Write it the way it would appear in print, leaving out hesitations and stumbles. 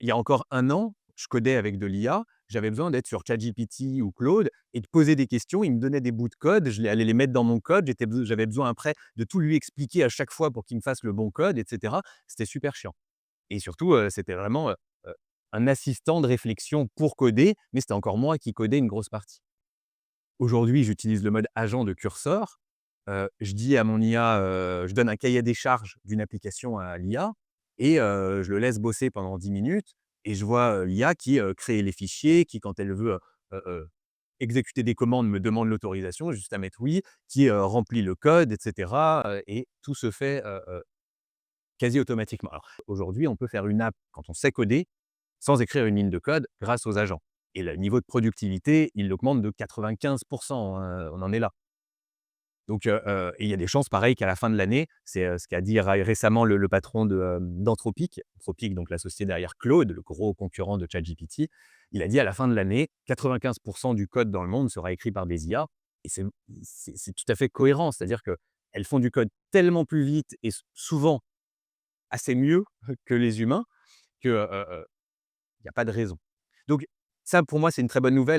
il y a encore 1 an, je codais avec de l'IA, j'avais besoin d'être sur ChatGPT ou Claude et de poser des questions. Il me donnait des bouts de code, allais les mettre dans mon code. J'avais besoin après de tout lui expliquer à chaque fois pour qu'il me fasse le bon code, et cetera. C'était super chiant et surtout, c'était vraiment, un assistant de réflexion pour coder, mais c'était encore moi qui codais une grosse partie. Aujourd'hui, j'utilise le mode agent de Cursor. Je dis à mon IA, je donne un cahier des charges d'une application à l'IA et je le laisse bosser pendant 10 minutes et je vois, l'IA qui, crée les fichiers, qui quand elle veut, exécuter des commandes, me demande l'autorisation, juste à mettre oui, qui, remplit le code et cetera, et tout se fait, quasi automatiquement. Alors aujourd'hui, on peut faire une app quand on sait coder, sans écrire une ligne de code grâce aux agents et le niveau de productivité, il augmente de 95, on en est là. Donc et il y a des chances pareil qu'à la fin de l'année, c'est, ce qu'a dit récemment le patron d'Anthropic. Anthropic, donc la société derrière Claude, le gros concurrent de ChatGPT. Il a dit: «À la fin de l'année, 95 du code dans le monde sera écrit par des IA» et c'est tout à fait cohérent. C'est-à-dire qu'elles font du code tellement plus vite et souvent assez mieux que les humains que, il y a pas de raison. Donc ça, pour moi, c'est une très bonne nouvelle, hein.